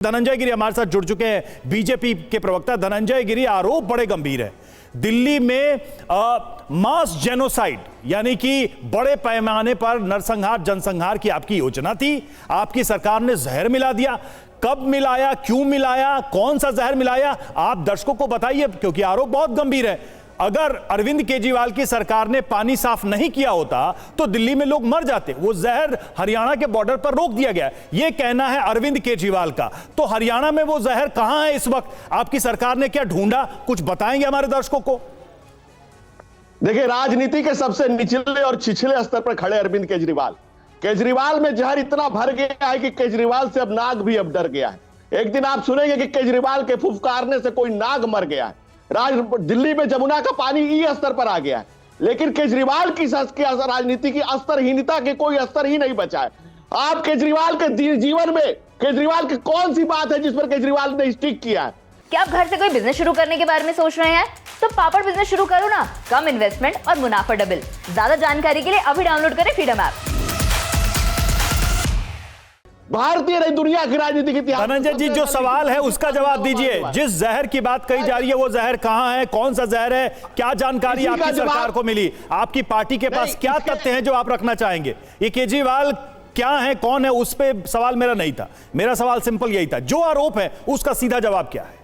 धनंजय गिरी हमारे साथ जुड़ चुके हैं, बीजेपी के प्रवक्ता। धनंजय गिरी, आरोप बड़े गंभीर है। दिल्ली में मास जेनोसाइड यानी कि बड़े पैमाने पर नरसंहार जनसंहार की आपकी योजना थी। आपकी सरकार ने जहर मिला दिया। कब मिलाया, क्यों मिलाया, कौन सा जहर मिलाया, आप दर्शकों को बताइए, क्योंकि आरोप बहुत गंभीर है। अगर अरविंद केजरीवाल की सरकार ने पानी साफ नहीं किया होता तो दिल्ली में लोग मर जाते। वो जहर हरियाणा के बॉर्डर पर रोक दिया गया, ये कहना है अरविंद केजरीवाल का। तो हरियाणा में वो जहर कहां है इस वक्त? आपकी सरकार ने क्या ढूंढा, कुछ बताएंगे हमारे दर्शकों को? देखिए, राजनीति के सबसे निचले और छिछले स्तर पर खड़े अरविंद केजरीवाल में जहर इतना भर गया है कि केजरीवाल से अब नाग भी अब डर गया है। एक दिन आप सुनेंगे कि केजरीवाल के फुफकारने से कोई नाग मर गया है। दिल्ली में जमुना का पानी ई स्तर पर आ गया है, लेकिन केजरीवाल की राजनीति की स्तरहीनता के कोई स्तर ही नहीं बचा है। आप केजरीवाल के जीवन में केजरीवाल की कौन सी बात है जिस पर केजरीवाल ने स्टिक किया है? क्या आप घर से कोई बिजनेस शुरू करने के बारे में सोच रहे हैं? तो पापड़ बिजनेस शुरू करो ना, कम इन्वेस्टमेंट और मुनाफा डबल। ज्यादा जानकारी के लिए अभी डाउनलोड करें फ्रीडम ऐप। भारतीय नहीं, दुनिया की राजनीति की। धनंजय जी, जो सवाल है उसका जवाब दीजिए। जिस जहर की बात कही जा रही है वो जहर कहां है, कौन सा जहर है, क्या जानकारी आपकी सरकार को मिली, आपकी पार्टी के पास क्या तथ्य हैं जो आप रखना चाहेंगे? ये केजरीवाल क्या है, कौन है, उस पर सवाल मेरा नहीं था। मेरा सवाल सिंपल यही था, जो आरोप है उसका सीधा जवाब क्या है?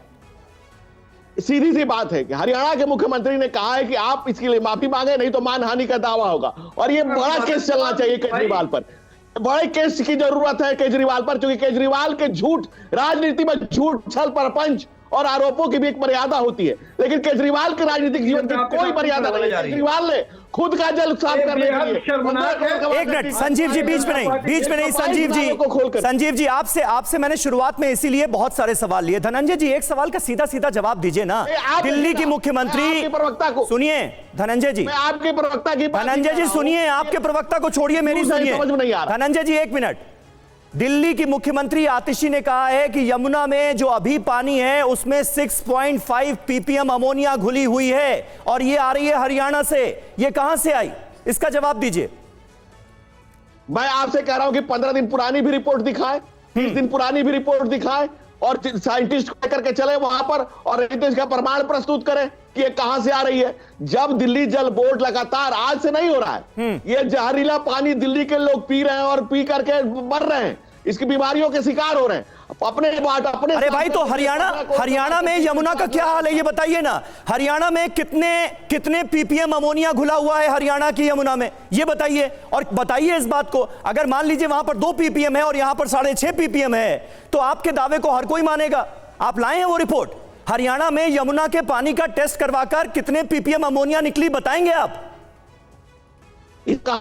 सीधी सी बात है कि हरियाणा के मुख्यमंत्री ने कहा है कि आप इसके लिए माफी मांगे, नहीं तो मानहानि का दावा होगा। और ये बड़ा केस चलना चाहिए केजरीवाल पर। बड़े केस की जरूरत है केजरीवाल पर, क्योंकि केजरीवाल के झूठ, राजनीति में झूठ, छल, प्रपंच और आरोपों की भी एक मर्यादा होती है, लेकिन केजरीवाल के राजनीतिक जीवन की कोई मर्यादा नहीं है। केजरीवाल ने खुद का जल साफ करने के लिए। एक मिनट संजीव जी, बीच में नहीं संजीव जी, आपसे मैंने शुरुआत में इसीलिए बहुत सारे सवाल लिए। धनंजय जी, एक सवाल का सीधा सीधा जवाब दीजिए ना। दिल्ली की मुख्यमंत्री, सुनिए धनंजय जी, आपके प्रवक्ता की, धनंजय जी सुनिए, आपके प्रवक्ता को छोड़िए, मेरी सुनिए। धनंजय जी एक मिनट। दिल्ली की मुख्यमंत्री आतिशी ने कहा है कि यमुना में जो अभी पानी है उसमें 6.5 ppm अमोनिया घुली हुई है और ये आ रही है हरियाणा से। ये कहां से आई, इसका जवाब दीजिए। मैं आपसे कह रहा हूं कि 15 दिन पुरानी भी रिपोर्ट दिखाए, 30 दिन पुरानी भी रिपोर्ट दिखाए और साइंटिस्ट को लेकर के चले वहां पर और इसका प्रमाण प्रस्तुत करें कि ये कहां से आ रही है। जब दिल्ली जल बोर्ड लगातार, आज से नहीं हो रहा है, ये जहरीला पानी दिल्ली के लोग पी रहे हैं और पी करके मर रहे हैं, इसकी बीमारियों के शिकार हो रहे हैं अपने। अरे भाई, तो हरियाणा में यमुना का क्या हाल है ये बताइए ना। हरियाणा में कितने ppm अमोनिया घुला हुआ है हरियाणा की यमुना में, ये बताइए। और बताइए इस बात को, अगर मान लीजिए वहां पर 2 ppm है और यहां पर 6.5 ppm है तो आपके दावे को हर कोई मानेगा। आप लाए हैं वो रिपोर्ट? हरियाणा में यमुना के पानी का टेस्ट करवाकर कितने ppm अमोनिया निकली बताएंगे आप? इसका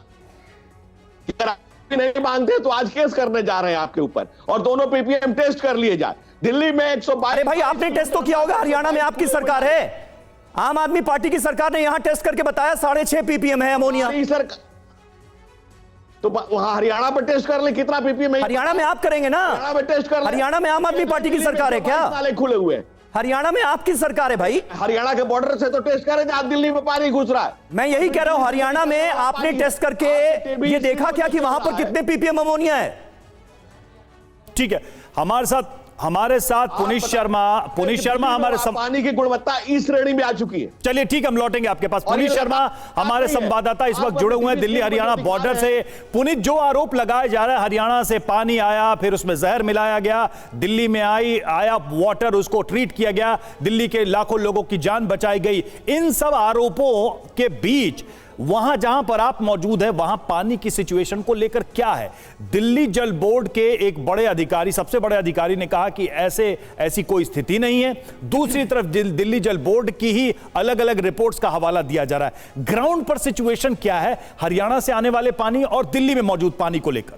नहीं मानते तो आज केस करने जा रहे हैं आपके ऊपर और दोनों पीपीएम टेस्ट कर लिए जाए। दिल्ली में 122। अरे भाई, आपने टेस्ट तो किया होगा, हरियाणा में आपकी सरकार है, आम आदमी पार्टी की सरकार ने यहां टेस्ट करके बताया 6.5 ppm है अमोनिया। तो वहां हरियाणा में टेस्ट कर ले कितना पीपीएम है। हरियाणा में आप करेंगे ना, हरियाणा में टेस्ट कर ले। हरियाणा में आम आदमी पार्टी की सरकार है क्या? नाले खुले हुए, हरियाणा में आपकी सरकार है भाई। हरियाणा के बॉर्डर से तो टेस्ट करें जहां दिल्ली में पानी घुस रहा है। मैं यही कह रहा हूं, हरियाणा में आपने टेस्ट करके ये देखा क्या कि वहां पर कितने ppm अमोनिया है? ठीक है, हमारे साथ पुनीत शर्मा हमारे पानी की गुणवत्ता इस श्रेणी में आ चुकी है। चलिए ठीक, हम लौटेंगे आपके पास। पुनीत शर्मा हमारे संवाददाता इस वक्त जुड़े हुए हैं दिल्ली हरियाणा बॉर्डर से। पुनीत, जो आरोप लगाया जा रहा है हरियाणा से पानी आया, फिर उसमें जहर मिलाया गया, दिल्ली में आया वाटर, उसको ट्रीट किया गया, दिल्ली के लाखों लोगों की जान बचाई गई, इन सब आरोपों के बीच वहां जहां पर आप मौजूद है वहां पानी की सिचुएशन को लेकर क्या है? दिल्ली जल बोर्ड के एक बड़े अधिकारी, सबसे बड़े अधिकारी ने कहा कि ऐसी कोई स्थिति नहीं है। दूसरी तरफ दिल्ली जल बोर्ड की ही अलग अलग रिपोर्ट्स का हवाला दिया जा रहा है। ग्राउंड पर सिचुएशन क्या है हरियाणा से आने वाले पानी और दिल्ली में मौजूद पानी को लेकर?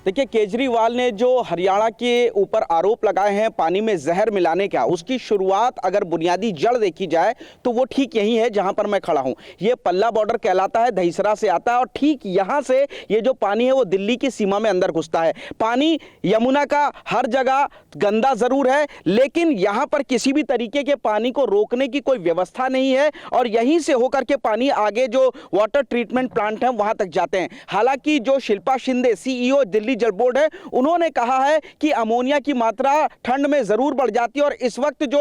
देखिए, केजरीवाल ने जो हरियाणा के ऊपर आरोप लगाए हैं पानी में जहर मिलाने का, उसकी शुरुआत अगर बुनियादी जड़ देखी जाए तो वो ठीक यही है जहां पर मैं खड़ा हूं। ये पल्ला बॉर्डर कहलाता है, दहीसरा से आता है और ठीक यहां से ये जो पानी है वो दिल्ली की सीमा में अंदर घुसता है। पानी यमुना का हर जगह गंदा जरूर है, लेकिन यहां पर किसी भी तरीके के पानी को रोकने की कोई व्यवस्था नहीं है और यहीं से होकर के पानी आगे जो वाटर ट्रीटमेंट प्लांट है वहां तक जाते हैं। हालांकि जो शिल्पा शिंदे सीईओ दिल्ली जल बोर्ड है, उन्होंने कहा है कि अमोनिया की मात्रा ठंड में जरूर बढ़ जाती है और इस वक्त जो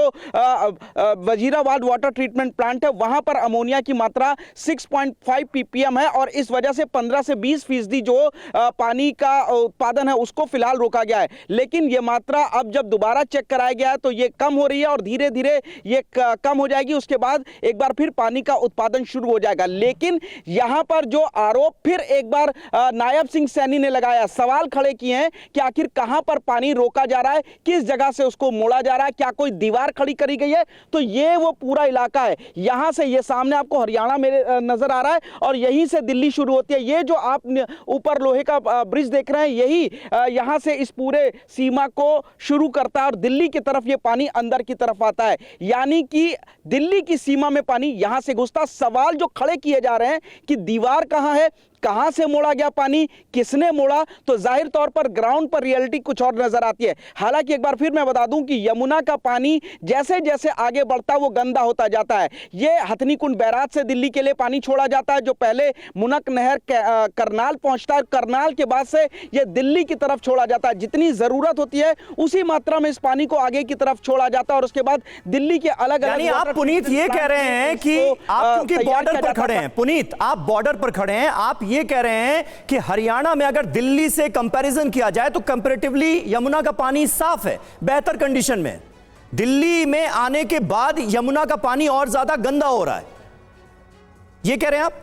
वजीराबाद वाटर ट्रीटमेंट प्लांट है वहां पर अमोनिया की मात्रा 6.5 ppm है और इस वजह से 15 से 20% जो पानी का उत्पादन है उसको फिलहाल रोका गया है। लेकिन यह मात्रा अब जब दोबारा चेक कराया गया है तो यह कम हो रही है और धीरे धीरे ये कम हो जाएगी। उसके बाद एक बार फिर पानी का उत्पादन शुरू हो जाएगा। लेकिन यहां पर जो आरोप फिर एक बार नायब सिंह सैनी ने लगाया, सवाल खड़े किए हैं कि आखिर कहां पर पानी रोका जा रहा है, किस जगह से उसको मोड़ा जा रहा है, क्या कोई दीवार खड़ी करी गई है। तो ये वो पूरा इलाका है, यहां से ये सामने आपको हरियाणा मेरे नजर आ रहा है और यहीं से दिल्ली शुरू होती है। ये जो आप ऊपर लोहे का ब्रिज देख रहे हैं यही यहां से इस पूरे सीमा को शुरू करता है और दिल्ली की तरफ ये पानी अंदर की तरफ आता है, यानी कि दिल्ली की सीमा में पानी यहां से घुसता। सवाल जो खड़े किए जा रहे हैं कि दीवार कहां है, कहां से मोड़ा गया पानी, किसने मोड़ा, तो जाहिर तौर पर ग्राउंड पर रियलिटी कुछ और नजर आती है। हालांकि एक बार फिर मैं बता दूं कि यमुना का पानी जैसे जैसे आगे बढ़ता है वो गंदा होता जाता है। ये हथनी कुंड बैराज से दिल्ली के लिए पानी छोड़ा जाता है जो पहले मुनक नहर करनाल पहुंचता है, करनाल के बाद से ये दिल्ली की तरफ छोड़ा जाता है। जितनी जरूरत होती है उसी मात्रा में इस पानी को आगे की तरफ छोड़ा जाता है और उसके बाद दिल्ली के अलग अलग। आप पुनीत ये कह रहे हैं कि आप क्योंकि बॉर्डर पर खड़े हैं, पुनीत आप बॉर्डर पर खड़े हैं, आप ये कह रहे हैं कि हरियाणा में अगर दिल्ली से कंपैरिजन किया जाए तो कंपैरेटिवली यमुना का पानी साफ है, बेहतर कंडीशन में। दिल्ली में आने के बाद यमुना का पानी और ज्यादा गंदा हो रहा है, ये कह रहे हैं आप?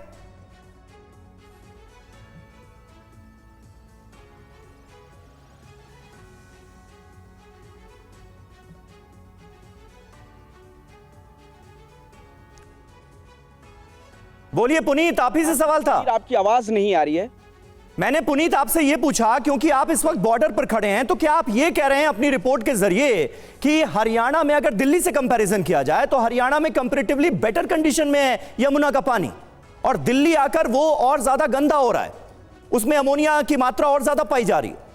बोलिए पुनीत, आप ही से सवाल था। आपकी आवाज नहीं आ रही है। मैंने पुनीत आपसे यह पूछा क्योंकि आप इस वक्त बॉर्डर पर खड़े हैं, तो क्या आप यह कह रहे हैं अपनी रिपोर्ट के जरिए कि हरियाणा में अगर दिल्ली से कंपैरिजन किया जाए तो हरियाणा में कंपैरेटिवली बेटर कंडीशन में है यमुना का पानी और दिल्ली आकर वो और ज्यादा गंदा हो रहा है, उसमें अमोनिया की मात्रा और ज्यादा पाई जा रही है?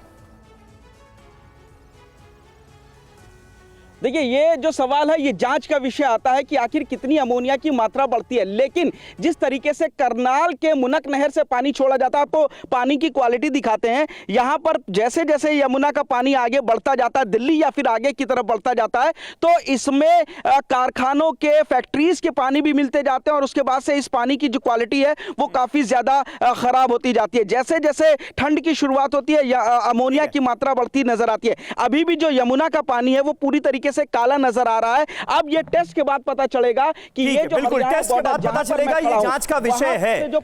देखिए, ये जो सवाल है ये जांच का विषय आता है कि आखिर कितनी अमोनिया की मात्रा बढ़ती है। लेकिन जिस तरीके से करनाल के मुनक नहर से पानी छोड़ा जाता है, आपको पानी की क्वालिटी दिखाते हैं। यहां पर जैसे जैसे यमुना का पानी आगे बढ़ता जाता है दिल्ली या फिर आगे की तरफ बढ़ता जाता है तो इसमें कारखानों के, फैक्ट्रीज के पानी भी मिलते जाते हैं और उसके बाद से इस पानी की जो क्वालिटी है वो काफी ज्यादा खराब होती जाती है। जैसे जैसे ठंड की शुरुआत होती है अमोनिया की मात्रा बढ़ती नजर आती है। अभी भी जो यमुना का पानी है वो पूरी तरीके से काला नजर आ रहा है। अब ये टेस्ट के बाद पता चलेगा कि ये जो बिल्कुल टेस्ट के बाद पता चलेगा, ये जांच का विषय है।